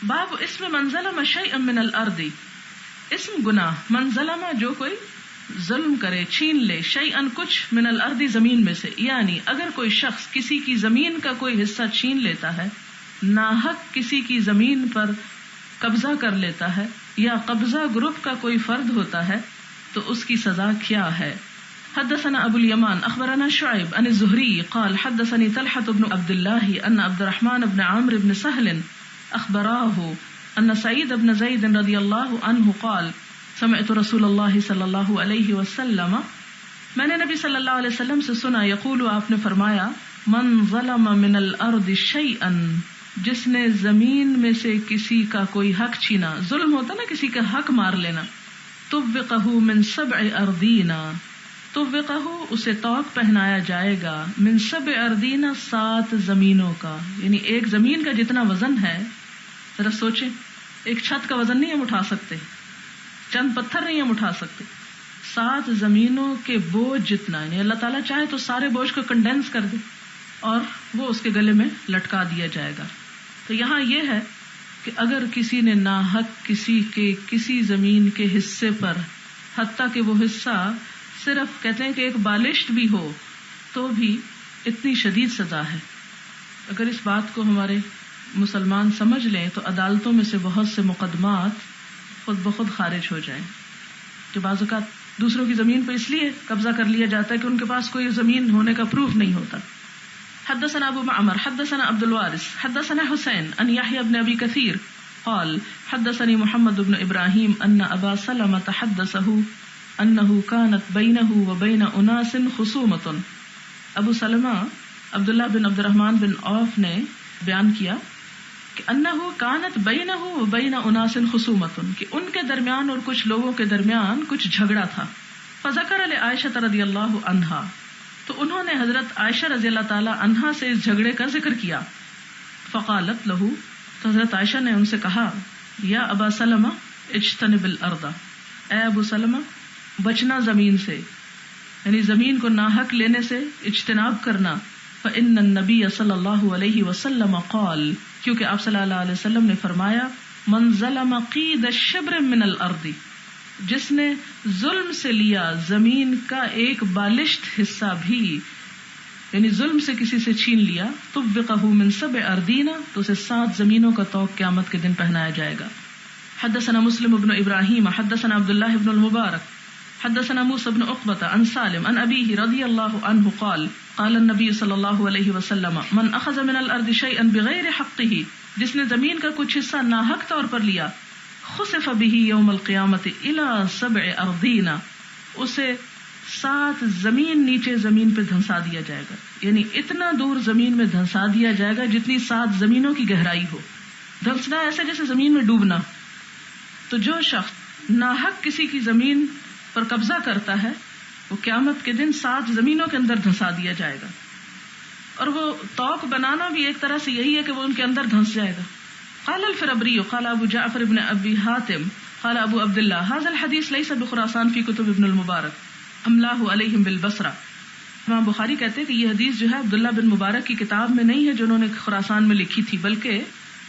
باب اسم من ظلم شیئا من الارض. اسم گناہ من ظلم جو کوئی ظلم کرے چھین لے شیئا کچھ من الارض زمین میں سے، یعنی اگر کوئی شخص کسی کی زمین کا کوئی حصہ چھین لیتا ہے، ناحق کسی کی زمین پر قبضہ کر لیتا ہے، یا قبضہ گروپ کا کوئی فرد ہوتا ہے تو اس کی سزا کیا ہے. حدثنا ابو الیمان اخبرنا شعیب عن الزہری قال حدثني طلحة بن عبد الله ان عبد الرحمن بن عمرو بن سهل اخبراه ان سعید بن زید رضی اللہ عنہ قال سمعت رسول اللہ صلی اللہ علیہ وسلم، میں نے نبی صلی اللہ علیہ وسلم سے سنا، یقول آپ نے فرمایا، من ظلم من الارض شیئا، جس نے زمین میں سے کسی کا کوئی حق چھینا، ظلم ہوتا نا کسی کا حق مار لینا، طوقہ من 7 اردین، طوقہ اسے طوق پہنایا جائے گا، من 7 اردین 7 زمینوں کا، یعنی ایک زمین کا جتنا وزن ہے، ذرا سوچیں، ایک چھت کا وزن نہیں ہم اٹھا سکتے، چند پتھر نہیں ہم اٹھا سکتے، 7 زمینوں کے بوجھ جتنا، یعنی اللہ تعالیٰ چاہے تو سارے بوجھ کو کنڈینس کر دے اور وہ اس کے گلے میں لٹکا دیا جائے گا. تو یہاں یہ ہے کہ اگر کسی نے ناحق کسی کے کسی زمین کے حصے پر، حتیٰ کہ وہ حصہ صرف کہتے ہیں کہ ایک بالشت بھی ہو تو بھی اتنی شدید سزا ہے. اگر اس بات کو ہمارے مسلمان سمجھ لیں تو عدالتوں میں سے بہت سے مقدمات خود بخود خارج ہو جائیں. کہ بعض اوقات دوسروں کی زمین پہ اس لیے قبضہ کر لیا جاتا ہے کہ ان کے پاس کوئی زمین ہونے کا پروف نہیں ہوتا. حدثنا ابو معمر حدثنا عبد الوارث حدثنا حسین ان یحیی بن ابی کثیر قال حدثني محمد بن ابراہیم ان ابا سلمة حدثه انه كانت بينه وبين اناس خصومة. ابو سلمہ عبداللہ بن عبد الرحمن بن عوف نے بیان کیا کہ انه كانت بينه وبين اناس خصومة، کہ ان کے درمیان اور کچھ لوگوں کے درمیان کچھ جھگڑا تھا. فذكر لعائشة رضی اللہ عنہا، تو انہوں نے حضرت عائشہ رضی اللہ تعالی عنہا سے اس جھگڑے کا ذکر کیا. فقالت له، تو حضرت عائشہ نے ان سے کہا، یا ابا سلمہ اجتنب الارض، اے ابو سلمہ بچنا زمین سے، یعنی زمین کو ناحق لینے سے اجتناب کرنا. فإن النبی صلی اللہ علیہ وسلم قال، کیونکہ آپ صلی اللہ علیہ وسلم نے فرمایا، من ظلم قید الشبر من الارض، جس نے ظلم سے لیا زمین کا ایک بالشت حصہ بھی، یعنی ظلم سے کسی سے چھین لیا، طوقہ من 7 اردین، تو اسے 7 زمینوں کا طوق قیامت کے دن پہنایا جائے گا. حدثنا مسلم بن ابراہیم حدثنا عبداللہ بن المبارک حدثنا موسى بن عقبة عن سالم عن أبيه رضي الله عنه قال قال النبي صلی اللہ علیہ وسلم، من اخذ من الارض شيئا بغیر حقه، جس نے زمین کا کچھ حصہ ناحق طور پر لیا، خسف به یوم القیامت الى 7 اردین، اسے 7 زمین نیچے زمین پہ دھنسا دیا جائے گا، یعنی اتنا دور زمین میں دھنسا دیا جائے گا جتنی 7 زمینوں کی گہرائی ہو. دھنسنا ایسے جیسے زمین میں ڈوبنا. تو جو شخص ناحق کسی کی زمین پر قبضہ کرتا ہے وہ قیامت کے دن 7 زمینوں کے اندر دھنسا دیا جائے گا. اور وہ طوق بنانا بھی ایک طرح سے یہی ہے کہ وہ ان کے اندر دھنس جائے گا. قال الفربری قال ابو جعفر ابن ابی حاتم قال ابو عبد الله هذا الحديث ليس بخراسان في كتب ابن المبارک املاه عليهم بالبصرہ. امام بخاری کہتے ہیں کہ یہ حدیث جو ہے عبداللہ بن مبارک کی کتاب میں نہیں ہے جو انہوں نے خراسان میں لکھی تھی، بلکہ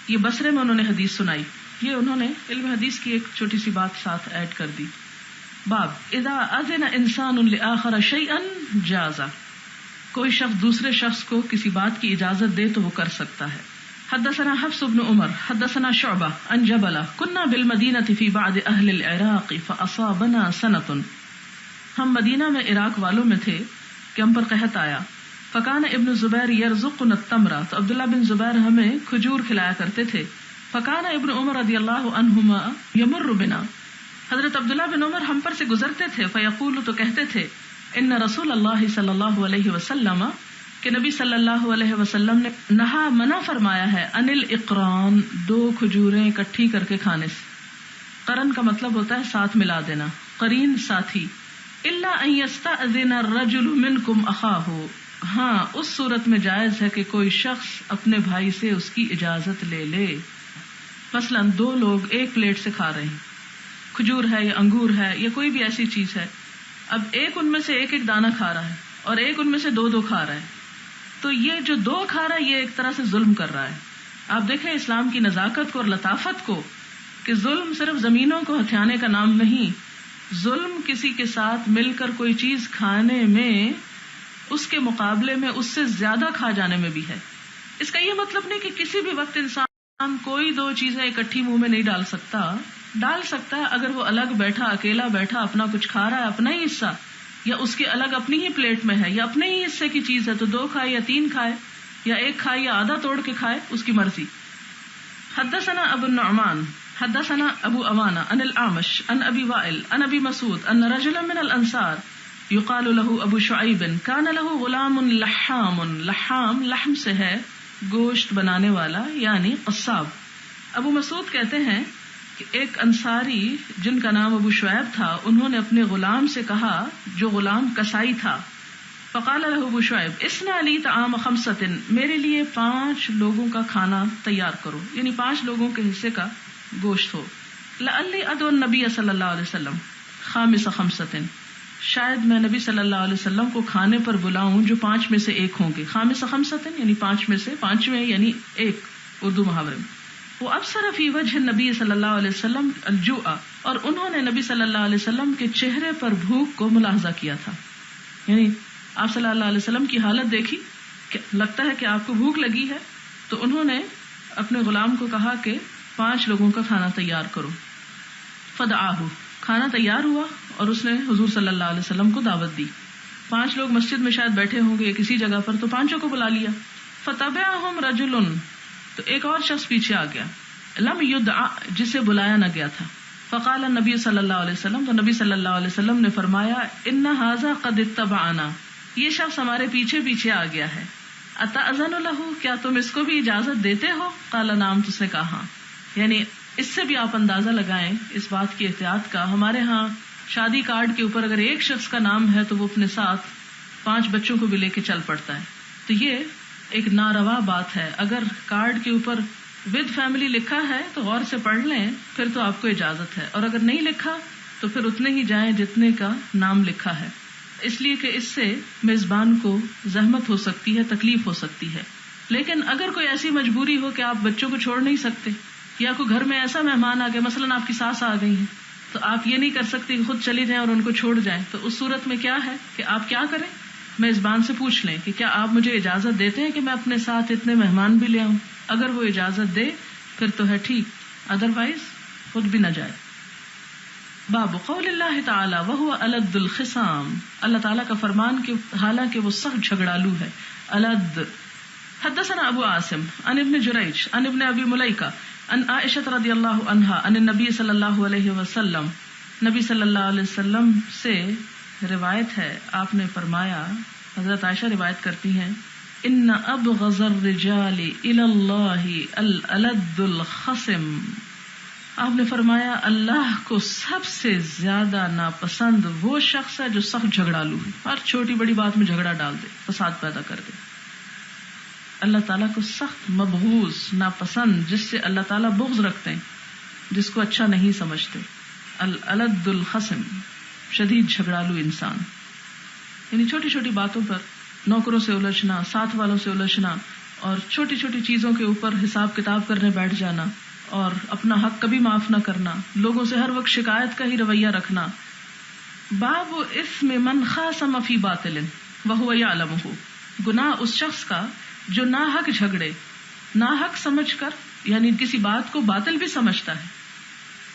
یہ بصرے میں انہوں نے حدیث سنائی. یہ انہوں نے علم حدیث کی ایک چھوٹی سی بات ساتھ ایڈ کر دی. باب اذا اذن انسان لآخر شیئا جاز، کوئی شخص دوسرے شخص کو کسی بات کی اجازت دے تو وہ کر سکتا ہے. حدثنا حفص بن عمر حدثنا شعبہ عن جبلہ كنا بالمدینہ فی بعض اہل العراق فاصابنا سنۃ، ہم مدینہ میں عراق والوں میں تھے کہ ہم پر قحط آیا. فکان ابن زبیر یرزقنا التمر، تو عبداللہ بن زبیر ہمیں کھجور کھلایا کرتے تھے. فکان ابن عمر رضی اللہ عنہما یمر بنا، حضرت عبداللہ بن عمر ہم پر سے گزرتے تھے. فیقول، تو کہتے تھے، ان رسول اللہ صلی اللہ علیہ وسلم، کہ نبی صلی اللہ علیہ وسلم نے نہا منع فرمایا ہے، ان الاقران، 2 کھجوریں اکٹھی کر کے کھانے سے. قرن کا مطلب ہوتا ہے ساتھ ملا دینا، قرین ساتھی. الا ان یستأذن الرجل منکم اخاہ، ہاں اس صورت میں جائز ہے کہ کوئی شخص اپنے بھائی سے اس کی اجازت لے لے. مثلا 2 لوگ ایک پلیٹ سے کھا رہے ہیں، کھجور ہے یا انگور ہے یا کوئی بھی ایسی چیز ہے. اب ایک ان میں سے ایک دانہ کھا رہا ہے اور ایک ان میں سے 2 کھا رہا ہے. تو یہ جو 2 کھا رہا ہے یہ ایک طرح سے ظلم کر رہا ہے. آپ دیکھیں اسلام کی نزاکت کو اور لطافت کو، کہ ظلم صرف زمینوں کو ہتھیانے کا نام نہیں، ظلم کسی کے ساتھ مل کر کوئی چیز کھانے میں اس کے مقابلے میں اس سے زیادہ کھا جانے میں بھی ہے۔ اس کا یہ مطلب نہیں کہ کسی بھی وقت انسان کوئی دو چیزیں اکٹھی منہ میں نہیں ڈال سکتا ہے اگر وہ الگ بیٹھا، اکیلا بیٹھا اپنا کچھ کھا رہا ہے، اپنا ہی حصہ، یا اس کے الگ اپنی ہی پلیٹ میں ہے، یا اپنے ہی حصے کی چیز ہے تو 2 کھائے یا 3 کھائے یا 1 کھائے یا آدھا توڑ کے کھائے، اس کی مرضی۔ حدثنا ابو النعمان حدثنا ابو عوانہ عن الاعمش عن ابی وائل عن ابی مسعود ان رجلا من الانصار يقال له ابو شعیب كان له غلام لحام، لحام لحم سے ہے گوشت بنانے والا یعنی قصاب۔ ابو مسعود کہتے ہیں کہ ایک انصاری جن کا نام ابو شعیب تھا، انہوں نے اپنے غلام سے کہا جو غلام کسائی تھا، فقال له ابو شعیب اصنع لی طعام 5، میرے لیے 5 لوگوں کا کھانا تیار کرو، یعنی 5 لوگوں کے حصے کا گوشت ہو۔ لعلی ادعو النبی صلی اللہ علیہ وسلم خامس 5، شاید میں نبی صلی اللہ علیہ وسلم کو کھانے پر بلاؤں جو 5 میں سے 1 ہوں گے۔ خامس 5 یعنی 5 میں سے 5ویں یعنی 1 اردو محاورے میں۔ وہ ابصر فی وجہ نبی صلی اللہ علیہ وسلم الجوع، اور انہوں نے نبی صلی اللہ علیہ وسلم کے چہرے پر بھوک کو ملاحظہ کیا تھا، یعنی آپ صلی اللہ علیہ وسلم کی حالت دیکھی کہ لگتا ہے کہ آپ کو بھوک لگی ہے، تو انہوں نے اپنے غلام کو کہا کہ 5 لوگوں کا کھانا تیار کرو۔ فدعاہ، کھانا تیار ہوا اور اس نے حضور صلی اللہ علیہ وسلم کو دعوت دی۔ 5 لوگ مسجد میں شاید بیٹھے ہوں گے کسی جگہ پر، تو 5 کو بلا لیا۔ فتبعہم رجل، تو ایک اور شخص پیچھے آ گیا، لم یدع، جسے بلایا نہ گیا تھا۔ فقال النبی صلی اللہ علیہ وسلم، تو نبی صلی اللہ علیہ وسلم نے فرمایا ان ھذا قد اتبعنا، یہ شخص ہمارے پیچھے پیچھے آ گیا ہے۔ اتأذن له، کیا تم اس کو بھی اجازت دیتے ہو؟ قال نعم، تو اس نے کہا ہاں۔ یعنی اس سے بھی آپ اندازہ لگائیں اس بات کی احتیاط کا، ہمارے ہاں شادی کارڈ کے اوپر اگر ایک شخص کا نام ہے تو وہ اپنے ساتھ 5 بچوں کو بھی لے کے چل پڑتا ہے، تو یہ ایک ناروا بات ہے۔ اگر کارڈ کے اوپر ود فیملی لکھا ہے تو غور سے پڑھ لیں، پھر تو آپ کو اجازت ہے، اور اگر نہیں لکھا تو پھر اتنے ہی جائیں جتنے کا نام لکھا ہے، اس لیے کہ اس سے میزبان کو زحمت ہو سکتی ہے، تکلیف ہو سکتی ہے۔ لیکن اگر کوئی ایسی مجبوری ہو کہ آپ بچوں کو چھوڑ نہیں سکتے، یا کوئی گھر میں ایسا مہمان آ گیا، مثلاً آپ کی ساس آ گئی ہیں، تو آپ یہ نہیں کر سکتے کہ خود چلی جائیں اور ان کو چھوڑ جائیں، تو اس صورت میں کیا ہے کہ آپ کیا کریں، میزبان سے پوچھ لیں کہ کیا آپ مجھے اجازت دیتے ہیں کہ میں اپنے ساتھ اتنے مہمان بھی لے آؤں؟ اگر وہ اجازت دے پھر تو ہے ٹھیک، ادروائز خود بھی نہ جائے۔ باب قول اللہ تعالی وہو الد الخصام، اللہ تعالیٰ کا فرمان کہ حالانکہ وہ سخت جھگڑالو ہے، الد۔ حدثنا ابو عاصم عن ابن جریج عن ابن ابی ملیکہ عن عائشہ رضی اللہ عنہا عن النبی صلی اللہ علیہ وسلم، نبی صلی اللہ علیہ وسلم سے روایت ہے، آپ نے فرمایا، حضرت عائشہ روایت کرتی ہیں، ان ابغض الرجال الی اللہ الالد الخصم، آپ نے فرمایا اللہ کو سب سے زیادہ ناپسند وہ شخص ہے جو سخت جھگڑالو ہے، ہر چھوٹی بڑی بات میں جھگڑا ڈال دے، فساد پیدا کر دے۔ اللہ تعالیٰ کو سخت مبغوض، ناپسند، جس سے اللہ تعالیٰ بغض رکھتے ہیں، جس کو اچھا نہیں سمجھتے، الالد الخصم، شدید جھگڑالو انسان، یعنی چھوٹی چھوٹی باتوں پر نوکروں سے الجھنا، ساتھ والوں سے الجھنا، اور چھوٹی چھوٹی چیزوں کے اوپر حساب کتاب کرنے بیٹھ جانا، اور اپنا حق کبھی معاف نہ کرنا، لوگوں سے ہر وقت شکایت کا ہی رویہ رکھنا۔ باب اثم من خاصم فی باطل وہو یعلمہ، گناہ اس شخص کا جو ناحق جھگڑے، ناحق سمجھ کر، یعنی کسی بات کو باطل بھی سمجھتا ہے،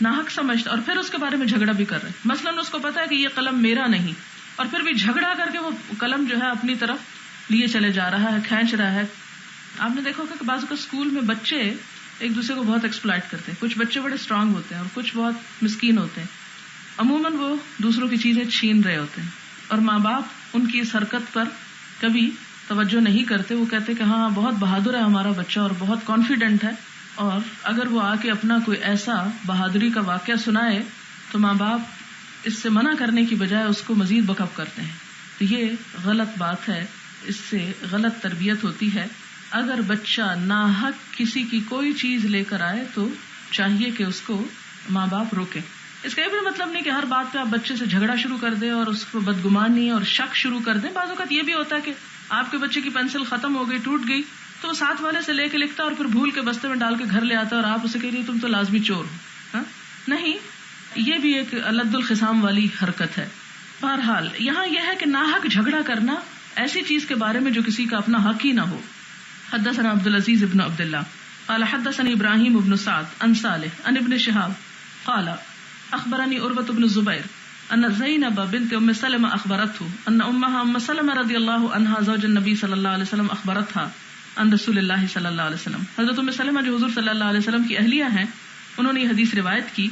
ناحق سمجھتا اور پھر اس کے بارے میں جھگڑا بھی کر رہا ہے۔ مثلاً اس کو پتا ہے کہ یہ قلم میرا نہیں، اور پھر بھی جھگڑا کر کے وہ قلم جو ہے اپنی طرف لیے چلے جا رہا ہے، کھینچ رہا ہے۔ آپ نے دیکھا ہوگا کہ بعض اوقات اسکول میں بچے ایک دوسرے کو بہت ایکسپلائٹ کرتے ہیں، کچھ بچے بڑے اسٹرانگ ہوتے ہیں اور کچھ بہت مسکین ہوتے ہیں، عموماً وہ دوسروں کی چیزیں چھین رہے ہوتے ہیں، اور ماں باپ ان کی اس حرکت پر کبھی توجہ نہیں کرتے، وہ کہتے کہ ہاں بہت بہادر ہے ہمارا بچہ اور بہت کانفیڈنٹ ہے، اور اگر وہ آ کے اپنا کوئی ایسا بہادری کا واقعہ سنائے تو ماں باپ اس سے منع کرنے کی بجائے اس کو مزید بکپ کرتے ہیں۔ تو یہ غلط بات ہے، اس سے غلط تربیت ہوتی ہے۔ اگر بچہ ناحق کسی کی کوئی چیز لے کر آئے تو چاہیے کہ اس کو ماں باپ روکیں۔ اس کا یہ بھی مطلب نہیں کہ ہر بات پہ آپ بچے سے جھگڑا شروع کر دیں اور اس کو بدگمانی اور شک شروع کر دیں۔ بعض اوقات یہ بھی ہوتا ہے کہ آپ کے بچے کی پینسل ختم ہو گئی، ٹوٹ گئی، تو وہ ساتھ والے سے لے کے لکھتا اور پھر بھول کے بستے میں ڈال کے گھر لے آتا اور آپ اسے کہہ رہی تم تو لازمی چور ہو. نہیں، یہ بھی ایک لد الخصام والی حرکت ہے. بہرحال یہاں یہ ہے کہ ناحق جھگڑا کرنا ایسی چیز کے بارے میں جو کسی کا اپنا حق ہی نہ ہو. حدثنا عبد العزیز ابن عبد اللہ قال حدثني ابراہیم ابن سعد عن صالح عن ابن شہاب قال اخبرني عروة بن الزبير ان زینب بنت ام سلمہ اخبرته ان امها ام سلمہ رضی اللہ عنہا زوج النبی صلی اللہ علیہ وسلم اخبرتها عن رسول اللہ صلی اللہ علیہ وسلم. حضرت ام سلمہ جو حضور صلی اللہ علیہ وسلم کی اہلیہ ہیں، انہوں نے یہ حدیث روایت کی.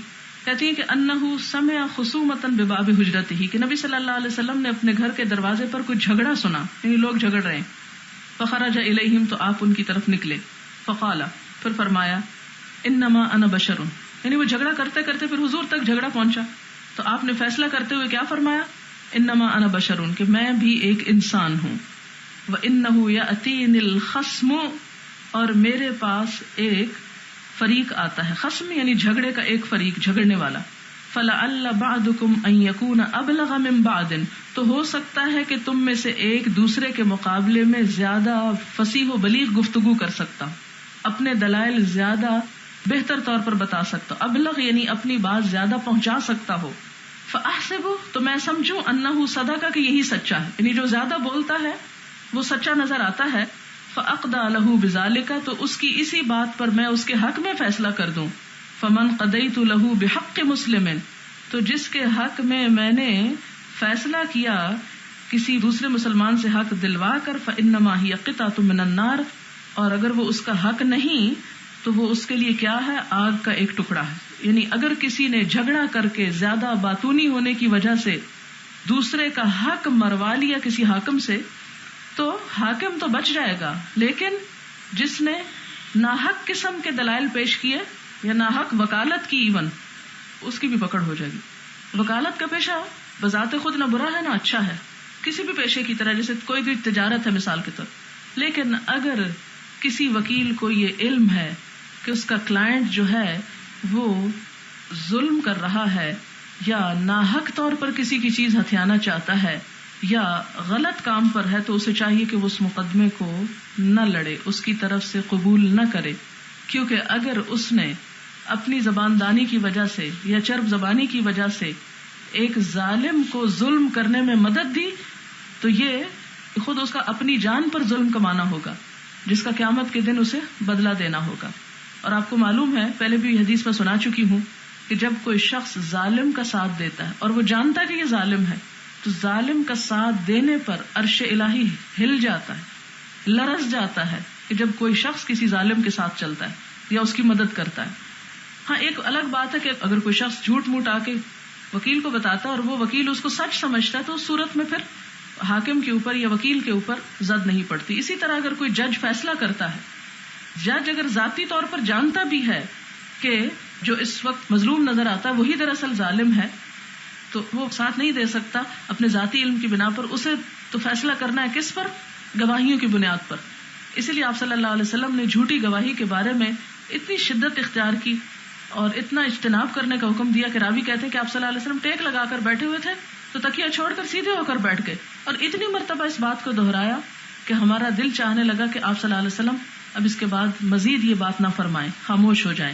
کہتی ہیں کہ انہ سمع خصومۃ بباب حجرتہ، کہ نبی صلی اللہ علیہ وسلم نے اپنے گھر کے دروازے پر کچھ جھگڑا سنا، یعنی لوگ جھگڑ رہے ہیں. فخرج الیہم، تو آپ ان کی طرف نکلے. فقال، پھر فرمایا انما انا بشر، یعنی وہ جھگڑا کرتے کرتے پھر حضور تک جھگڑا پہنچا تو آپ نے فیصلہ کرتے ہوئے کیا فرمایا؟ انما انا بشر، کہ میں بھی ایک انسان ہوں. وانہ یاتینی الخصم، اور میرے پاس ایک فریق آتا ہے. خصم یعنی جھگڑے کا ایک فریق، جھگڑنے والا. فلعل بعضکم ان یکون ابلغ من بعض، تو ہو سکتا ہے کہ تم میں سے ایک دوسرے کے مقابلے میں زیادہ فصیح و بلیغ گفتگو کر سکتا، اپنے دلائل زیادہ بہتر طور پر بتا سکتا. ابلغ یعنی اپنی بات زیادہ پہنچا سکتا ہو. فاحسب، تو میں سمجھوں، انہ صدق، کہ یہی سچا ہے، یعنی جو زیادہ بولتا ہے وہ سچا نظر آتا ہے. فاقضى له بذلك، تو اس کی اسی بات پر میں اس کے حق میں فیصلہ کر دوں. فمن قضيت له بحق مسلم، تو جس کے حق میں نے فیصلہ کیا کسی دوسرے مسلمان سے حق دلوا کر، فانما هي قطعة من النار، اور اگر وہ اس کا حق نہیں تو وہ اس کے لیے کیا ہے؟ آگ کا ایک ٹکڑا ہے. یعنی اگر کسی نے جھگڑا کر کے زیادہ باتونی ہونے کی وجہ سے دوسرے کا حق مروا لیا کسی حاکم سے، تو حاکم تو بچ جائے گا، لیکن جس نے ناحق قسم کے دلائل پیش کیے یا ناحق وکالت کی، ایون اس کی بھی پکڑ ہو جائے گی. وکالت کا پیشہ بذات خود نہ برا ہے نہ اچھا ہے، کسی بھی پیشے کی طرح، جیسے کوئی بھی تجارت ہے مثال کے طور. لیکن اگر کسی وکیل کو یہ علم ہے کہ اس کا کلائنٹ جو ہے وہ ظلم کر رہا ہے یا ناحق طور پر کسی کی چیز ہتھیانا چاہتا ہے یا غلط کام پر ہے، تو اسے چاہیے کہ وہ اس مقدمے کو نہ لڑے، اس کی طرف سے قبول نہ کرے. کیونکہ اگر اس نے اپنی زباندانی کی وجہ سے یا چرب زبانی کی وجہ سے ایک ظالم کو ظلم کرنے میں مدد دی، تو یہ خود اس کا اپنی جان پر ظلم کمانا ہوگا، جس کا قیامت کے دن اسے بدلہ دینا ہوگا. اور آپ کو معلوم ہے، پہلے بھی حدیث میں سنا چکی ہوں، کہ جب کوئی شخص ظالم کا ساتھ دیتا ہے اور وہ جانتا ہے کہ یہ ظالم ہے، تو ظالم کا ساتھ دینے پر عرش الہی ہل جاتا ہے، لرز جاتا ہے کہ جب کوئی شخص کسی ظالم کے ساتھ چلتا ہے یا اس کی مدد کرتا ہے. ہاں ایک الگ بات ہے کہ اگر کوئی شخص جھوٹ موٹ آ کے وکیل کو بتاتا ہے اور وہ وکیل اس کو سچ سمجھتا ہے، تو اس صورت میں پھر حاکم کے اوپر یا وکیل کے اوپر زد نہیں پڑتی. اسی طرح اگر کوئی جج فیصلہ کرتا ہے، جج اگر ذاتی طور پر جانتا بھی ہے کہ جو اس وقت مظلوم نظر آتا ہے وہی دراصل ظالم ہے، تو وہ ساتھ نہیں دے سکتا اپنے ذاتی علم کی بنا پر. اسے تو فیصلہ کرنا ہے کس پر؟ گواہیوں کی بنیاد پر. اسی لیے آپ صلی اللہ علیہ وسلم نے جھوٹی گواہی کے بارے میں اتنی شدت اختیار کی اور اتنا اجتناب کرنے کا حکم دیا کہ راوی کہتے ہیں کہ آپ صلی اللہ علیہ وسلم ٹیک لگا کر بیٹھے ہوئے تھے تو تکیہ چھوڑ کر سیدھے ہو کر بیٹھ گئے، اور اتنی مرتبہ اس بات کو دہرایا کہ ہمارا دل چاہنے لگا کہ آپ صلی اللہ علیہ وسلم اب اس کے بعد مزید یہ بات نہ فرمائیں، خاموش ہو جائیں.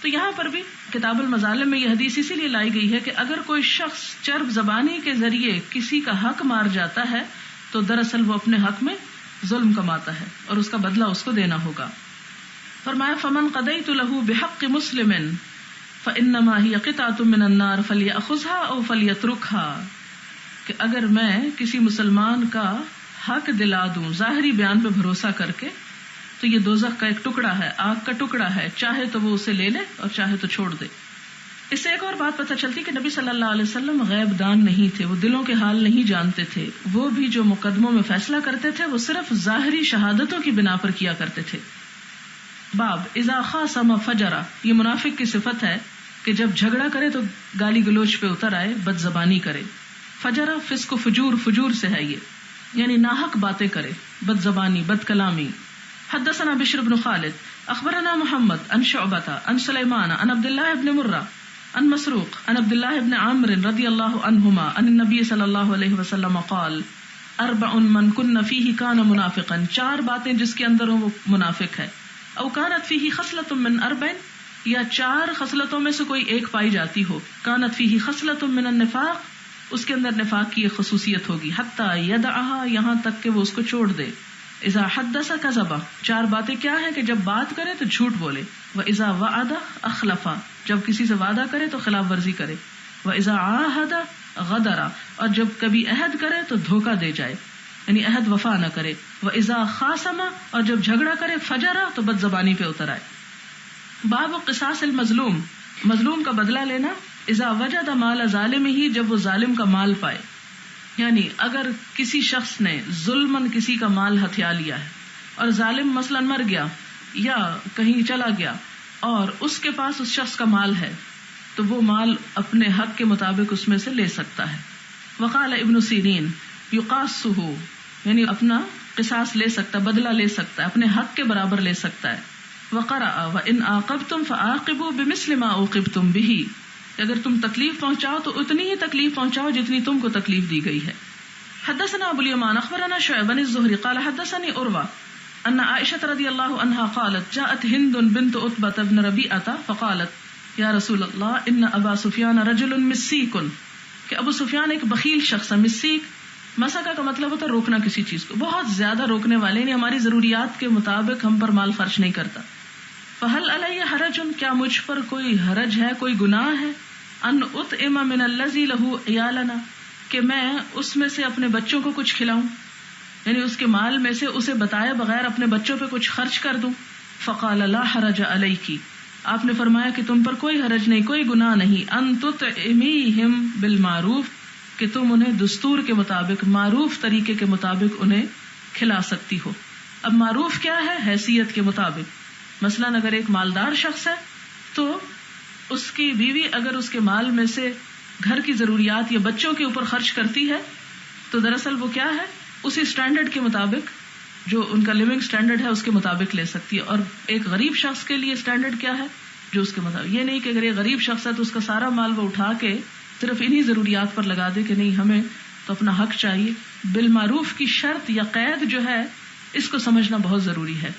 تو یہاں پر بھی کتاب المظالم میں یہ حدیث اسی لیے لائی گئی ہے کہ اگر کوئی شخص چرب زبانی کے ذریعے کسی کا حق مار جاتا ہے تو دراصل وہ اپنے حق میں ظلم کماتا ہے اور اس کا بدلہ اس کو دینا ہوگا. فرمایا فمن قضیت له بحق مسلم فانما هي قطعة من النار فليأخذها او فليتركها، کہ اگر میں کسی مسلمان کا حق دلا دوں ظاہری بیان پہ بھروسہ کر کے، تو یہ دوزخ کا ایک ٹکڑا ہے، آگ کا ٹکڑا ہے، چاہے تو وہ اسے لے لے اور چاہے تو چھوڑ دے. اس سے ایک اور بات پتہ چلتی کہ نبی صلی اللہ علیہ وسلم غیب دان نہیں تھے، وہ دلوں کے حال نہیں جانتے تھے. وہ بھی جو مقدموں میں فیصلہ کرتے تھے وہ صرف ظاہری شہادتوں کی بنا پر کیا کرتے تھے. باب اذا خاصم فجر، یہ منافق کی صفت ہے کہ جب جھگڑا کرے تو گالی گلوچ پہ اتر آئے، بد زبانی کرے. فجر فسق و فجور، فجور سے ہے یہ، یعنی ناحق باتیں کرے، بد زبانی، بد کلامی. حدثنا بشر بن خالد اخبرنا محمد عن شعبة عن سلیمان عن عبد الله بن مرہ عن مسروق عن عبد الله بن عامر رضی اللہ عنہما عن النبی صلی اللہ علیہ وسلم قال اربع من کن فیہ کان منافقا، 4 باتیں جس کے اندر ہو وہ منافق ہے. او کانت فیہ خصلۃ من اربع، یا 4 خصلتوں میں سے کوئی ایک پائی جاتی ہو. کانت فیہ خصلۃ من النفاق، اس کے اندر نفاق کی ایک خصوصیت ہوگی. حتی یدعها، یہاں تک کہ وہ اس کو چھوڑ دے. اذا حدث کذب، 4 باتیں کیا ہیں کہ جب بات کرے تو جھوٹ بولے. واذا وعد اخلف، جب کسی سے وعدہ کرے تو خلاف ورزی کرے. واذا عاہد غدر، اور جب کبھی عہد کرے تو دھوکہ دے جائے، یعنی عہد وفا نہ کرے. واذا خاصم، اور جب جھگڑا کرے فجر، تو بد زبانی پہ اتر آئے. باب قصاص المظلوم، مظلوم کا بدلہ لینا. اذا وجد مال ظالم ہی، جب وہ ظالم کا مال پائے، یعنی اگر کسی شخص نے ظلمن کسی کا مال ہتھیا لیا ہے اور ظالم مثلا مر گیا یا کہیں چلا گیا اور اس کے پاس اس شخص کا مال ہے، تو وہ مال اپنے حق کے مطابق اس میں سے لے سکتا ہے. وقال ابن سیرین یقاصہ، یعنی اپنا قصاص لے سکتا، بدلہ لے سکتا ہے، اپنے حق کے برابر لے سکتا ہے. وقرأ وَإِنْ عَاقَبْتُمْ فَعَاقِبُوا بِمِثْلِ مَا عُوقِبْتُمْ بِهِ، اگر تم تکلیف پہنچاؤ تو اتنی ہی تکلیف پہنچاؤ جتنی تم کو تکلیف دی گئی ہے. حدثنا ابو الیمان اخبرنا شعیب بن الزہری قال حدثني عروہ ان عائشہ رضی اللہ عنہا قالت جاءت ہند بنت عتبہ بن ربیعہ فقالت یا رسول اللہ ان ابا سفیان رجل مسیک، کہ ابو سفیان ایک بخیل شخص ہے. مسیک مسکا کا مطلب ہوتا ہے روکنا کسی چیز کو، بہت زیادہ روکنے والے، یعنی ہماری ضروریات کے مطابق ہم پر مال خرچ نہیں کرتا. فہل علی حرج، کیا مجھ پر کوئی حرج ہے، کوئی گناہ ہے، ان اطعم من الذی لہ عیالنا، کہ میں اس میں سے اپنے بچوں کو کچھ کھلاؤں، یعنی اس کے مال میں سے اسے بتائے بغیر اپنے بچوں پہ کچھ خرچ کر دوں. فقال لا حرج علیک، آپ نے فرمایا کہ تم پر کوئی حرج نہیں، کوئی گناہ نہیں. ان تطعمیہم بالمعروف، کہ تم انہیں دستور کے مطابق، معروف طریقے کے مطابق انہیں کھلا سکتی ہو. اب معروف کیا ہے؟ حیثیت کے مطابق. مثلا اگر ایک مالدار شخص ہے تو اس کی بیوی اگر اس کے مال میں سے گھر کی ضروریات یا بچوں کے اوپر خرچ کرتی ہے تو دراصل وہ کیا ہے، اسی سٹینڈرڈ کے مطابق، جو ان کا لیونگ سٹینڈرڈ ہے اس کے مطابق لے سکتی ہے. اور ایک غریب شخص کے لیے سٹینڈرڈ کیا ہے؟ جو اس کے مطابق. یہ نہیں کہ اگر ایک غریب شخص ہے تو اس کا سارا مال وہ اٹھا کے صرف انہی ضروریات پر لگا دے کہ نہیں ہمیں تو اپنا حق چاہیے. بالمعروف کی شرط یا قید جو ہے اس کو سمجھنا بہت ضروری ہے،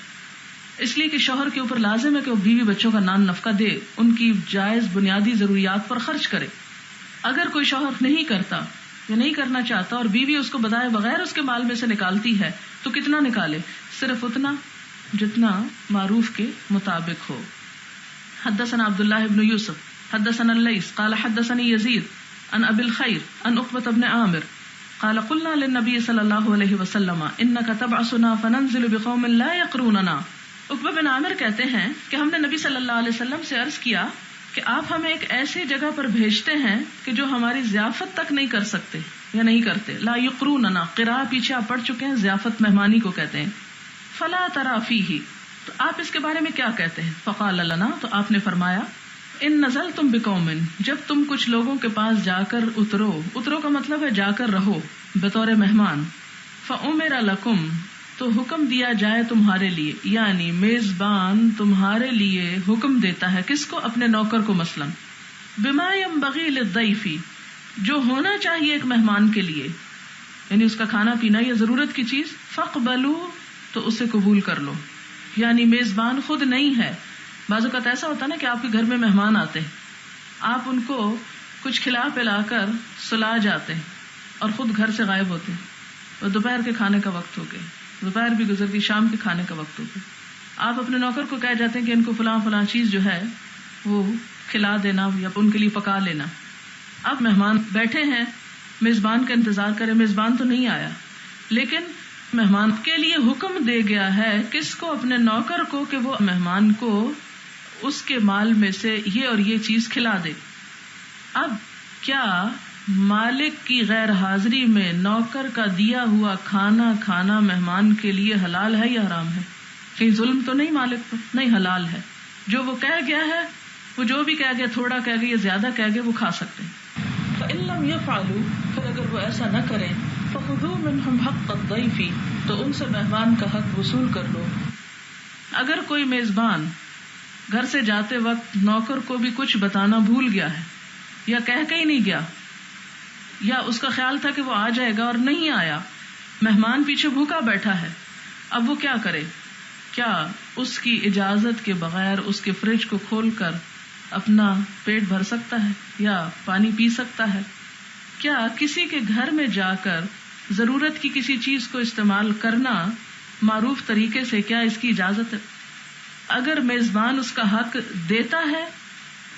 اس لیے کہ شوہر کے اوپر لازم ہے کہ وہ بیوی بچوں کا نان نفقہ دے، ان کی جائز بنیادی ضروریات پر خرچ کرے. اگر کوئی شوہر نہیں کرتا یا نہیں کرنا چاہتا اور بیوی اس کو بتائے بغیر اس کے مال میں سے نکالتی ہے تو کتنا نکالے؟ صرف اتنا جتنا معروف کے مطابق ہو. حدثنا عبداللہ ابن یوسف حدثنا اللیث قال حدثني یزید عن ابی الخیر عن عقبۃ بن عامر قال قلنا للنبی صلی اللہ علیہ وسلم انك تبعثنا فننزل بقوم لا يقروننا. عقبہ بن عامر کہتے ہیں کہ ہم نے نبی صلی اللہ علیہ وسلم سے عرض کیا کہ آپ ہمیں ایک ایسی جگہ پر بھیجتے ہیں کہ جو ہماری ضیافت تک نہیں کر سکتے یا نہیں کرتے. لا یقروننا، قراء پیچھے آپ پڑھ چکے ہیں، ضیافت مہمانی کو کہتے ہیں. فلا تری فیہ، تو آپ اس کے بارے میں کیا کہتے ہیں؟ فقال لنا، تو آپ نے فرمایا ان نزلتم بقوم، جب تم کچھ لوگوں کے پاس جا کر اترو کا مطلب ہے جا کر رہو بطور مہمان. فامر لکم، تو حکم دیا جائے تمہارے لیے، یعنی میزبان تمہارے لیے حکم دیتا ہے کس کو؟ اپنے نوکر کو. مثلا بما ينبغي للضيف، جو ہونا چاہیے ایک مہمان کے لیے، یعنی اس کا کھانا پینا یا ضرورت کی چیز. فاقبلوا، تو اسے قبول کر لو. یعنی میزبان خود نہیں ہے. بعض اوقات ایسا ہوتا ہے نا کہ آپ کے گھر میں مہمان آتے ہیں، آپ ان کو کچھ کھلا پلا کر سلا جاتے ہیں اور خود گھر سے غائب ہوتے ہیں. اور دوپہر کے کھانے کا وقت ہو گیا، دوپہر بھی گزر گئی، شام کے کھانے کا وقت ہو گیا. آپ اپنے نوکر کو کہہ جاتے ہیں کہ ان کو فلاں فلاں چیز جو ہے وہ کھلا دینا یا ان کے لیے پکا لینا. اب مہمان بیٹھے ہیں، میزبان کا انتظار کریں، میزبان تو نہیں آیا، لیکن مہمان کے لیے حکم دے گیا ہے کس کو؟ اپنے نوکر کو، کہ وہ مہمان کو اس کے مال میں سے یہ اور یہ چیز کھلا دے. اب کیا مالک کی غیر حاضری میں نوکر کا دیا ہوا کھانا کھانا مہمان کے لیے حلال ہے یا حرام ہے؟ کہیں ظلم تو نہیں مالک پر؟ نہیں، حلال ہے. جو وہ کہہ گیا ہے، وہ جو بھی کہہ گیا، تھوڑا کہہ گیا یا زیادہ کہہ گیا، وہ کھا سکتے ہیں. فَإِن لَّمْ يَفْعَلُوا، پھر اگر وہ ایسا نہ کریں، فَخُذُوا مِنْهُمْ حَقَّ الضَّيْفِ، تو ان سے مہمان کا حق وصول کر لو. اگر کوئی میزبان گھر سے جاتے وقت نوکر کو بھی کچھ بتانا بھول گیا ہے یا کہہ کے ہی نہیں گیا، یا اس کا خیال تھا کہ وہ آ جائے گا اور نہیں آیا، مہمان پیچھے بھوکا بیٹھا ہے، اب وہ کیا کرے؟ کیا اس کی اجازت کے بغیر اس کے فریج کو کھول کر اپنا پیٹ بھر سکتا ہے یا پانی پی سکتا ہے؟ کیا کسی کے گھر میں جا کر ضرورت کی کسی چیز کو استعمال کرنا معروف طریقے سے، کیا اس کی اجازت ہے؟ اگر میزبان اس کا حق دیتا ہے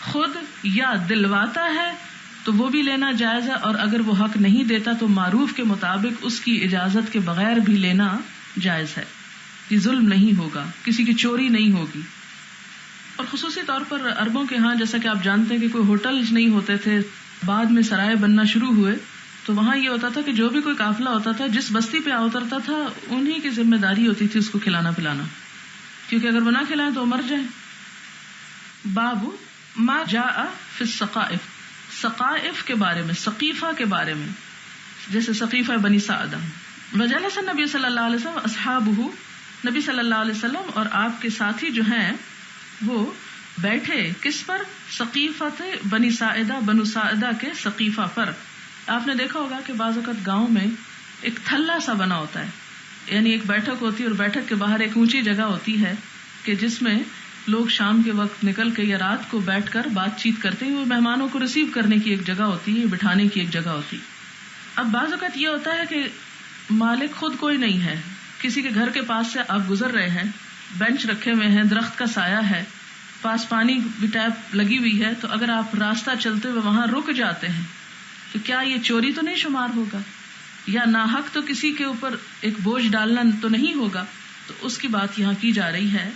خود یا دلواتا ہے تو وہ بھی لینا جائز ہے، اور اگر وہ حق نہیں دیتا تو معروف کے مطابق اس کی اجازت کے بغیر بھی لینا جائز ہے۔ یہ ظلم نہیں ہوگا، کسی کی چوری نہیں ہوگی۔ اور خصوصی طور پر عربوں کے ہاں جیسا کہ آپ جانتے ہیں کہ کوئی ہوٹلز نہیں ہوتے تھے، بعد میں سرائے بننا شروع ہوئے، تو وہاں یہ ہوتا تھا کہ جو بھی کوئی قافلہ ہوتا تھا جس بستی پہ اترتا تھا انہی کی ذمہ داری ہوتی تھی اس کو کھلانا پلانا، کیونکہ اگر وہ نہ کھلائیں تو مر جائیں۔ باب ما جاء فی السقائف، سقائف کے بارے میں، سقیفہ کے بارے میں، جیسے سقیفہ بنی ساعدہ۔ وجلس النبی صلی اللہ علیہ وسلم اصحابہ، نبی صلی اللہ علیہ وسلم اور آپ کے ساتھی جو ہیں وہ بیٹھے کس پر؟ سقیفۃ بنی ساعدہ، بنو ساعدہ کے سقیفہ پر۔ آپ نے دیکھا ہوگا کہ بعض اوقات گاؤں میں ایک تھلا سا بنا ہوتا ہے، یعنی ایک بیٹھک ہوتی ہے اور بیٹھک کے باہر ایک اونچی جگہ ہوتی ہے کہ جس میں لوگ شام کے وقت نکل کے یا رات کو بیٹھ کر بات چیت کرتے ہیں۔ وہ مہمانوں کو ریسیو کرنے کی ایک جگہ ہوتی ہے، بٹھانے کی ایک جگہ ہوتی ہے۔ اب بعض اوقات یہ ہوتا ہے کہ مالک خود کوئی نہیں ہے، کسی کے گھر کے پاس سے آپ گزر رہے ہیں، بینچ رکھے ہوئے ہیں، درخت کا سایہ ہے، پاس پانی بھی ٹیپ لگی ہوئی ہے، تو اگر آپ راستہ چلتے ہوئے وہاں رک جاتے ہیں تو کیا یہ چوری تو نہیں شمار ہوگا، یا ناحق تو کسی کے اوپر ایک بوجھ ڈالنا تو نہیں ہوگا؟ تو اس کی بات یہاں کی جا رہی ہے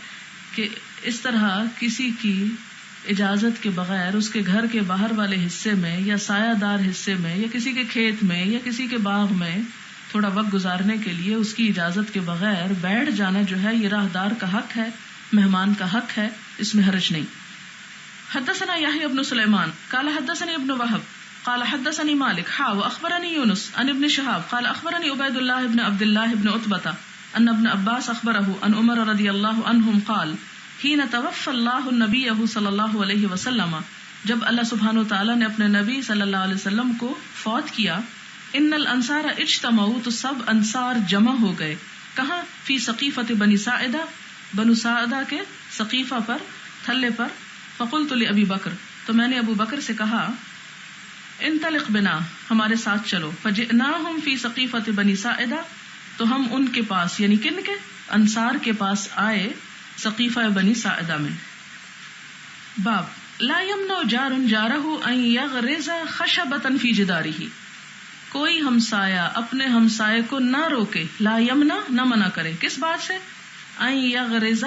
کہ اس طرح کسی کی اجازت کے بغیر اس کے گھر کے باہر والے حصے میں یا سایہ دار حصے میں یا کسی کے کھیت میں یا کسی کے باغ میں تھوڑا وقت گزارنے کے لیے اس کی اجازت کے بغیر بیٹھ جانا جو ہے یہ راہدار کا حق ہے، مہمان کا حق ہے، اس میں حرج نہیں۔ حدثنا یحیی بن سلیمان قال حدثني ابن وهب قال حدثني مالك واخبرني يونس عن ابن شهاب قال اخبرني عبيد الله بن عبد الله بن عتبة ان ابن عباس اخبره عن عمر رضي الله عنهم قال حين توفى الله النبي صلى الله عليه وسلم، جب اللہ سبحانہ وتعالی نے اپنے نبی صلی اللہ علیہ وسلم کو فوت کیا، ان الانصار اجتمعوا، تو سب انصار جمع ہو گئے، کہاں؟ فی سقیفۃ بنی ساعدہ، بنو ساعدہ کے سقیفہ پر، تھلے پر۔ فقلت لابی بکر، تو میں نے ابو بکر سے کہا، انطلق بنا، ہمارے ساتھ چلو۔ فجئناہم فی سقیفۃ بنی ساعدہ، تو ہم ان کے پاس، یعنی کن کے؟ انصار کے پاس آئے، سقیفہ بنی ساعدہ میں۔ باب لا یمنع جار جارہ ان یغرز خشبۃ فی جدارہ، کوئی ہمسایہ اپنے ہمسائے کو نہ روکے، لا یمنع نہ منع کرے، کس بات سے؟ ان یغرز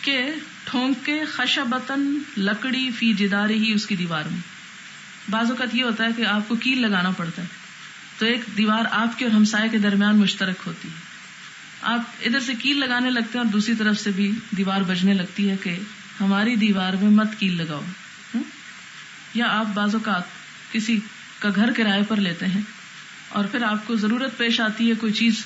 کے ٹھونک کے، خشبۃ لکڑی، فی جدارہ اس کی دیوار میں۔ بعض اوقات یہ ہوتا ہے کہ آپ کو کیل لگانا پڑتا ہے، تو ایک دیوار آپ کے اور ہمسائے کے درمیان مشترک ہوتی ہے، آپ ادھر سے کیل لگانے لگتے ہیں اور دوسری طرف سے بھی دیوار بجنے لگتی ہے کہ ہماری دیوار میں مت کیل لگاؤ۔ یا آپ بعض اوقات کسی کا گھر کرائے پر لیتے ہیں اور پھر آپ کو ضرورت پیش آتی ہے کوئی چیز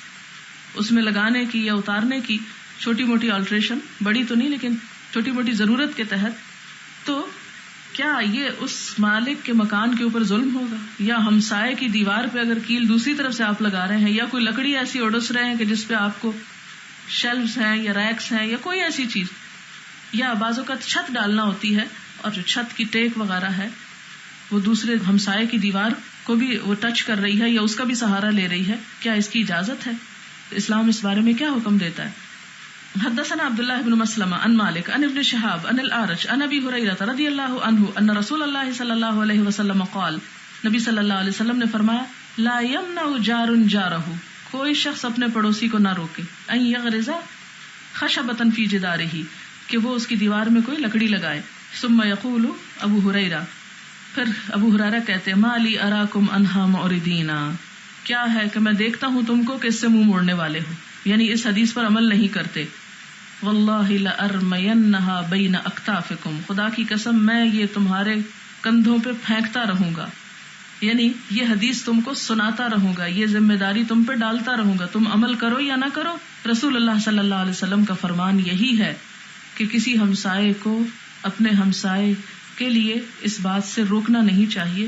اس میں لگانے کی یا اتارنے کی، چھوٹی موٹی آلٹریشن، بڑی تو نہیں لیکن چھوٹی موٹی ضرورت کے تحت، تو کیا یہ اس مالک کے مکان کے اوپر ظلم ہوگا؟ یا ہمسائے کی دیوار پہ اگر کیل دوسری طرف سے آپ لگا رہے ہیں، یا کوئی لکڑی ایسی اڑس رہے ہیں کہ جس پہ آپ کو شیلفز ہیں یا ریکس ہیں یا کوئی ایسی چیز، یا بعض اوقات چھت ڈالنا ہوتی ہے اور جو چھت کی ٹیک وغیرہ ہے وہ دوسرے ہمسائے کی دیوار کو بھی وہ ٹچ کر رہی ہے یا اس کا بھی سہارا لے رہی ہے، کیا اس کی اجازت ہے؟ اسلام اس بارے میں کیا حکم دیتا ہے؟ حدثنا عبداللہ بن مسلمہ عن مالک عن ابن شہاب عن الأعرج عن ابی ہریرہ رضی اللہ عنہ ان رسول اللہ صلی اللہ علیہ وسلم قال، نبی صلی اللہ علیہ وسلم نے فرمایا، لا یمنع جار جارہ، کوئی شخص اپنے پڑوسی کو نہ روکے، ان یغرز خشبۃ فی جدارہ، کہ وہ اس کی دیوار میں کوئی لکڑی لگائے۔ ثم یقول ابو ہریرہ، پھر ابو ہریرہ کہتے، ما لی اراکم عنہا معرضین، کیا ہے کہ میں دیکھتا ہوں تم کو کہ اس سے منہ موڑنے والے ہو، یعنی اس حدیث پر عمل نہیں کرتے۔ واللہ لأرمینہا بین اکتافکم، خدا کی قسم میں یہ تمہارے کندھوں پہ پھینکتا رہوں گا، یعنی یہ حدیث تم کو سناتا رہوں گا، یہ ذمہ داری تم پہ ڈالتا رہوں گا، تم عمل کرو یا نہ کرو۔ رسول اللہ صلی اللہ علیہ وسلم کا فرمان یہی ہے کہ کسی ہمسائے کو اپنے ہمسائے کے لیے اس بات سے روکنا نہیں چاہیے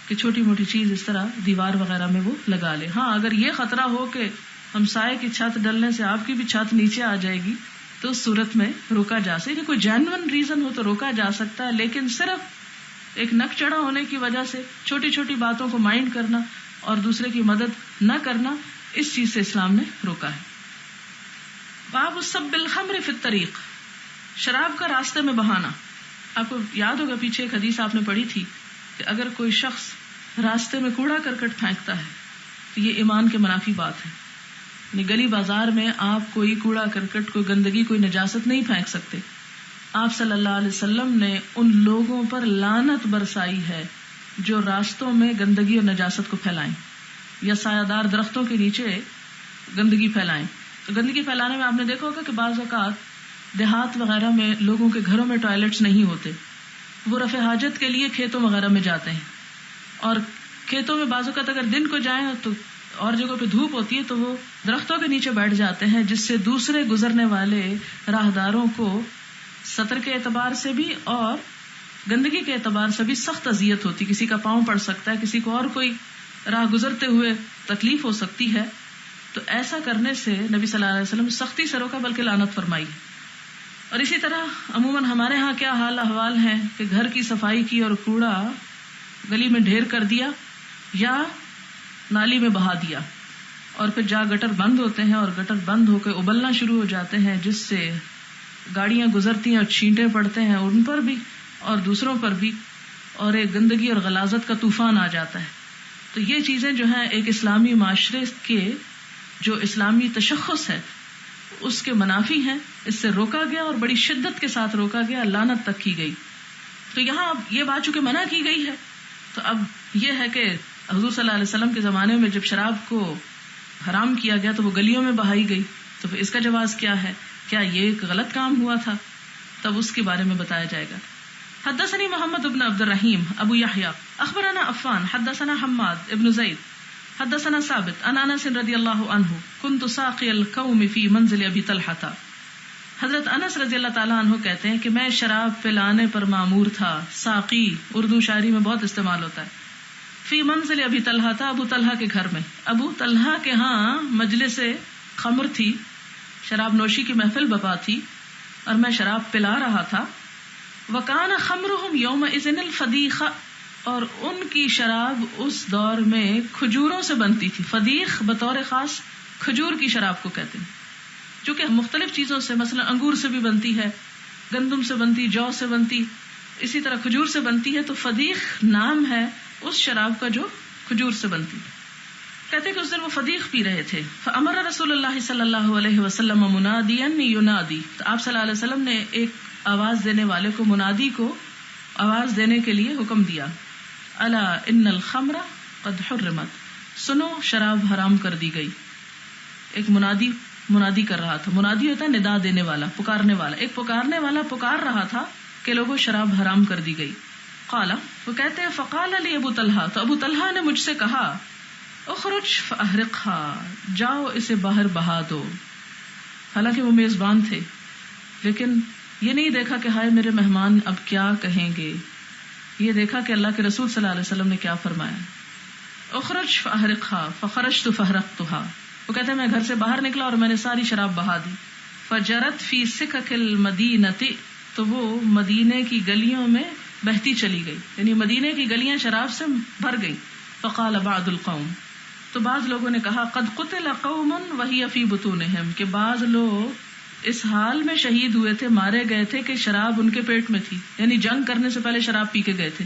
کہ چھوٹی موٹی چیز اس طرح دیوار وغیرہ میں وہ لگا لے۔ ہاں اگر یہ خطرہ ہو کہ ہمسائے کی چھت ڈلنے سے آپ کی بھی چھت نیچے آ جائے گی تو اس صورت میں روکا جا سکتا ہے. کوئی جینون ریزن ہو تو روکا جا سکتا ہے, لیکن صرف ایک نک چڑھا ہونے کی وجہ سے چھوٹی چھوٹی باتوں کو مائنڈ کرنا اور دوسرے کی مدد نہ کرنا, اس چیز سے اسلام نے روکا ہے. باب السب الخمر فی الطریق, شراب کا راستے میں بہانا. آپ کو یاد ہوگا پیچھے ایک حدیث آپ نے پڑھی تھی کہ اگر کوئی شخص راستے میں کوڑا کرکٹ پھینکتا ہے تو یہ ایمان کے منافی بات ہے. یعنی گلی بازار میں آپ کوئی کوڑا کرکٹ, کوئی گندگی, کوئی نجاست نہیں پھینک سکتے. آپ صلی اللہ علیہ وسلم نے ان لوگوں پر لعنت برسائی ہے جو راستوں میں گندگی اور نجاست کو پھیلائیں یا سایہ دار درختوں کے نیچے گندگی پھیلائیں. تو گندگی پھیلانے میں آپ نے دیکھا ہوگا کہ بعض اوقات دیہات وغیرہ میں لوگوں کے گھروں میں ٹوائلٹس نہیں ہوتے, وہ رفع حاجت کے لیے کھیتوں وغیرہ میں جاتے ہیں, اور کھیتوں میں بعض اوقات اگر دن کو جائیں تو اور جگہوں پہ دھوپ ہوتی ہے تو وہ درختوں کے نیچے بیٹھ جاتے ہیں, جس سے دوسرے گزرنے والے راہداروں کو سطر کے اعتبار سے بھی اور گندگی کے اعتبار سے بھی سخت اذیت ہوتی. کسی کا پاؤں پڑ سکتا ہے, کسی کو اور کوئی راہ گزرتے ہوئے تکلیف ہو سکتی ہے. تو ایسا کرنے سے نبی صلی اللہ علیہ وسلم سختی سے روکا, بلکہ لعنت فرمائی. اور اسی طرح عموماً ہمارے ہاں کیا حال احوال ہیں کہ گھر کی صفائی کی اور کوڑا گلی میں ڈھیر کر دیا یا نالی میں بہا دیا, اور پھر جا گٹر بند ہوتے ہیں اور گٹر بند ہو کے ابلنا شروع ہو جاتے ہیں, جس سے گاڑیاں گزرتی ہیں اور چھینٹے پڑتے ہیں ان پر بھی اور دوسروں پر بھی, اور ایک گندگی اور غلاظت کا طوفان آ جاتا ہے. تو یہ چیزیں جو ہیں ایک اسلامی معاشرے کے جو اسلامی تشخص ہے اس کے منافی ہیں. اس سے روکا گیا اور بڑی شدت کے ساتھ روکا گیا, لعنت تک کی گئی. تو یہاں اب یہ بات چونکہ منع کی گئی ہے تو اب یہ ہے کہ حضور صلی اللہ علیہ وسلم کے زمانے میں جب شراب کو حرام کیا گیا تو وہ گلیوں میں بہائی گئی, تو پھر اس کا جواز کیا ہے, کیا یہ ایک غلط کام ہوا تھا؟ تب اس کے بارے میں بتایا جائے گا. حدثني محمد بن عبد الرحیم ابو یحییٰ اخبرنا عفان حدثنا حماد ابن زید حدثنا ثابت عن انس رضی اللہ عنہ كنت ساقی القوم فی منزل ابی طلحہ. حضرت انس رضی اللہ تعالیٰ عنہ کہتے ہیں کہ میں شراب پلانے پر مامور تھا. ساقی اردو شاعری میں بہت استعمال ہوتا ہے. فی منزل ابی طلحہ تھا, ابو طلحہ کے گھر میں. ابو طلحہ کے ہاں مجلس خمر تھی, شراب نوشی کی محفل بپا تھی, اور میں شراب پلا رہا تھا. وکان خمرہم یومئذ الفدیخہ, اور ان کی شراب اس دور میں کھجوروں سے بنتی تھی. فدیخ بطور خاص کھجور کی شراب کو کہتے ہیں, جو کہ مختلف چیزوں سے, مثلا انگور سے بھی بنتی ہے, گندم سے بنتی, جو سے بنتی, اسی طرح کھجور سے بنتی ہے. تو فدیخ نام ہے اس شراب کا جو کھجور سے بنتی. کہتے کہ اس دن وہ فدیخ پی رہے تھے. فامر رسول اللہ صلی اللہ علیہ وسلم منادیا ینادی, تو آپ صلی اللہ علیہ وسلم نے ایک آواز دینے والے کو, منادی کو آواز دینے کے لیے حکم دیا. الا ان الخمر قد حرمت, سنو شراب حرام کر دی گئی. ایک منادی کر رہا تھا. منادی ہوتا ہے ندا دینے والا, پکارنے والا. ایک پکارنے والا پکار رہا تھا کہ لوگوں شراب حرام کر دی گئی. قال, وہ کہتے ہیں فقال علی ابو طلحہ, تو ابو طلحہ نے مجھ سے کہا اخرج فاحرقها, جاؤ اسے باہر بہا دو. حالانکہ وہ میزبان تھے, لیکن یہ نہیں دیکھا کہ ہائے میرے مہمان اب کیا کہیں گے, یہ دیکھا کہ اللہ کے رسول صلی اللہ علیہ وسلم نے کیا فرمایا. اخرج فاحرقها فخرجت فاحرقتها, وہ کہتے ہیں میں گھر سے باہر نکلا اور میں نے ساری شراب بہا دی. فجرت فی سکک المدینۃ, تو وہ مدینے کی گلیوں میں بہتی چلی گئی, یعنی مدینے کی گلیاں شراب سے بھر گئی. فقال بعض القوم, تو بعض لوگوں نے کہا قد قتل قوم وہی فی بطونہم, کہ بعض لوگ اس حال میں شہید ہوئے تھے, مارے گئے تھے کہ شراب ان کے پیٹ میں تھی, یعنی جنگ کرنے سے پہلے شراب پی کے گئے تھے.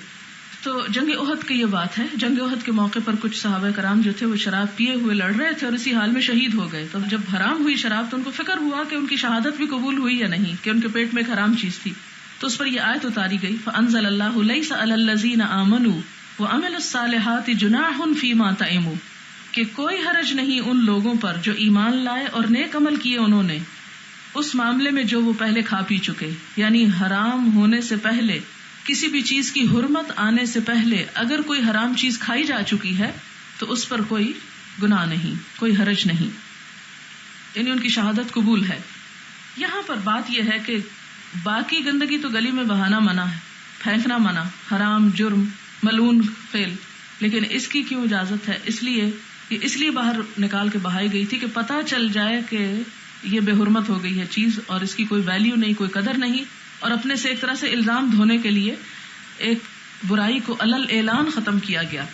تو جنگ احد کی یہ بات ہے. جنگ احد کے موقع پر کچھ صحابہ کرام جو تھے وہ شراب پیے ہوئے لڑ رہے تھے اور اسی حال میں شہید ہو گئے. تو جب حرام ہوئی شراب تو ان کو فکر ہوا کہ ان کی شہادت بھی قبول ہوئی یا نہیں, کہ ان کے پیٹ میں ایک حرام چیز تھی. تو اس پر یہ آیت اتاری گئی, فانزل اللہ لیس علی الذین آمنوا وعملوا الصالحات جناح فیما طعموا, کہ کوئی حرج نہیں ان لوگوں پر جو ایمان لائے اور نیک عمل کیے انہوں نے, اس معاملے میں جو وہ پہلے کھا پی چکے. یعنی حرام ہونے سے پہلے, کسی بھی چیز کی حرمت آنے سے پہلے اگر کوئی حرام چیز کھائی جا چکی ہے تو اس پر کوئی گناہ نہیں, کوئی حرج نہیں, یعنی ان کی شہادت قبول ہے. یہاں پر بات یہ ہے کہ باقی گندگی تو گلی میں بہانا منع ہے, پھینکنا منع, حرام, جرم, ملعون فعل, لیکن اس کی کیوں اجازت ہے؟ اس لیے یہ اس لیے باہر نکال کے بہائی گئی تھی کہ پتہ چل جائے کہ یہ بے حرمت ہو گئی ہے چیز اور اس کی کوئی ویلیو نہیں، کوئی قدر نہیں، اور اپنے سے ایک طرح سے الزام دھونے کے لیے ایک برائی کو علل اعلان ختم کیا گیا.